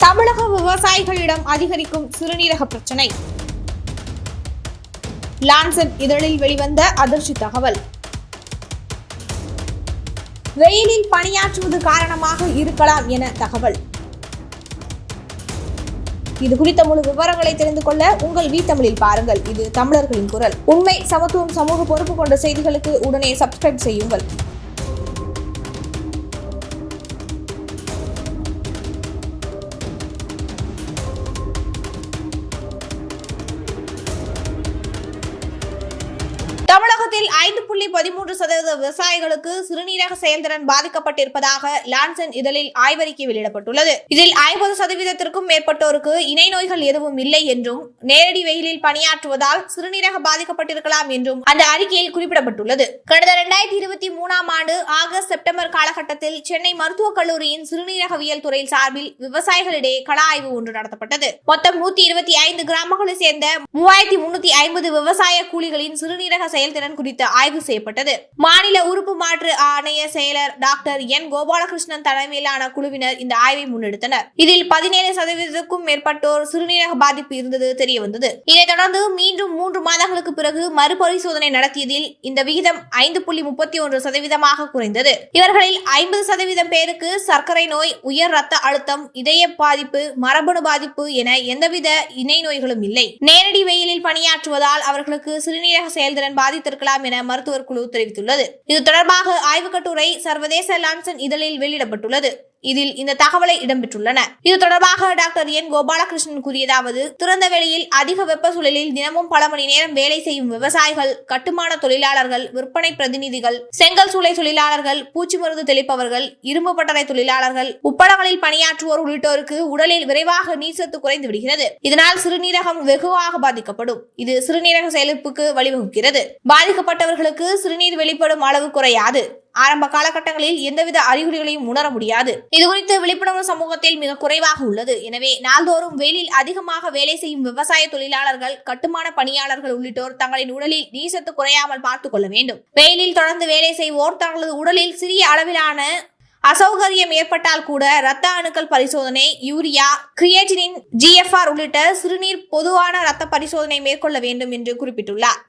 தமிழக விவசாயிகளிடம் அதிகரிக்கும் சிறுநீரக பிரச்சனை. லான்செட் இதழில் வெளிவந்த அதிர்ச்சி தகவல். வெயிலில் பணியாற்றுவது காரணமாக இருக்கலாம் என தகவல். இது குறித்த முழு விவரங்களை தெரிந்து கொள்ள உங்கள் வீட்டமிழில் பாருங்கள். இது தமிழர்களின் குரல். உண்மை, சமத்துவம், சமூக பொறுப்பு கொண்ட செய்திகளுக்கு உடனே சப்ஸ்கிரைப் செய்யுங்கள். தமிழகத்தில் 5.13% விவசாயிகளுக்கு சிறுநீரக செயல்திறன் பாதிக்கப்பட்டிருப்பதாக லான்செட் இதழில் ஆய்வறிக்கை வெளியிடப்பட்டுள்ளது. இதில் 50%க்கும் மேற்பட்டோருக்கு இணை நோய்கள் எதுவும் இல்லை என்றும் நேரடி வெயிலில் பணியாற்றுவதால் சிறுநீரக பாதிக்கப்பட்டிருக்கலாம் என்றும் அந்த அறிக்கையில் குறிப்பிடப்பட்டுள்ளது. கடந்த 2023ஆம் ஆண்டு ஆகஸ்ட் செப்டம்பர் காலகட்டத்தில் சென்னை மருத்துவக் கல்லூரியின் சிறுநீரகவியல் துறை சார்பில் விவசாயிகளிடையே கள ஆய்வு ஒன்று நடத்தப்பட்டது. மொத்தம் 125 கிராமங்களை சேர்ந்த 3350 விவசாய கூலிகளின் சிறுநீரக செயல்திறன் குறித்து ஆய்வு செய்யப்பட்டது. மாநில உறுப்பு மாற்று ஆணைய செயலர் டாக்டர் என் கோபாலகிருஷ்ணன் தலைமையிலான குழுவினர் இந்த ஆய்வை முன்னெடுத்தனர். இதில் 17%க்கும் மேற்பட்டோர் சிறுநீரக பாதிப்பு இருந்தது தெரியவந்தது. இதைத் தொடர்ந்து மீண்டும் 3 மாதங்களுக்கு பிறகு மறுபரிசோதனை நடத்தியதில் இந்த விகிதம் 5.31% குறைந்தது. இவர்களில் 50% பேருக்கு சர்க்கரை நோய், உயர் ரத்த அழுத்தம், இதய பாதிப்பு, மரபணு பாதிப்பு என எந்தவித இணை நோய்களும் இல்லை. நேரடி வெயிலில் பணியாற்றுவதால் அவர்களுக்கு சிறுநீரக செயல்திறன் பாதித்திருக்கலாம் என மருத்துவர் குழு தெரிவித்துள்ளது. இது தொடர்பாக ஆய்வுக் கட்டுரை சர்வதேச லான்செட் இதழில் வெளியிடப்பட்டுள்ளது. இதில் இந்த தகவலை இடம்பெற்றுள்ளன. இது தொடர்பாக டாக்டர் என் கோபாலகிருஷ்ணன் கூறியதாவது: திறந்த வெளியில் அதிக வெப்ப சூழலில் தினமும் பல மணி நேரம் வேலை செய்யும் விவசாயிகள், கட்டுமான தொழிலாளர்கள், விற்பனை பிரதிநிதிகள், செங்கல் சூளை தொழிலாளர்கள், பூச்சி மருந்து தெளிப்பவர்கள், இரும்பு பட்டறை தொழிலாளர்கள், உப்பளங்களில் பணியாற்றுவோர் உள்ளிட்டோருக்கு உடலில் விரைவாக நீர்சத்து குறைந்து விடுகிறது. இதனால் சிறுநீரகம் வெகுவாக பாதிக்கப்படும். இது சிறுநீரக செயலிழப்புக்கு வழிவகுக்கிறது. பாதிக்கப்பட்டவர்களுக்கு சிறுநீர் வெளிப்படும் அளவு குறையாது. ஆரம்ப காலகட்டங்களில் எந்தவித அறிகுறிகளையும் உணர முடியாது. இதுகுறித்து விழிப்புணர்வு சமூகத்தில் மிக குறைவாக உள்ளது. எனவே நாள்தோறும் வெயிலில் அதிகமாக வேலை செய்யும் விவசாய தொழிலாளர்கள், கட்டுமான பணியாளர்கள் உள்ளிட்டோர் தங்களின் உடலில் நீர்சத்து குறையாமல் பார்த்துக் கொள்ள வேண்டும். வெயிலில் தொடர்ந்து வேலை செய்வோர் தங்களது உடலில் சிறிய அளவிலான அசௌகரியம் ஏற்பட்டால் கூட இரத்த அணுக்கள் பரிசோதனை, யூரியா, கிரியேட்டினின், GFR உள்ளிட்ட சிறுநீர் பொதுவான இரத்த பரிசோதனை மேற்கொள்ள வேண்டும் என்று குறிப்பிட்டுள்ளார்.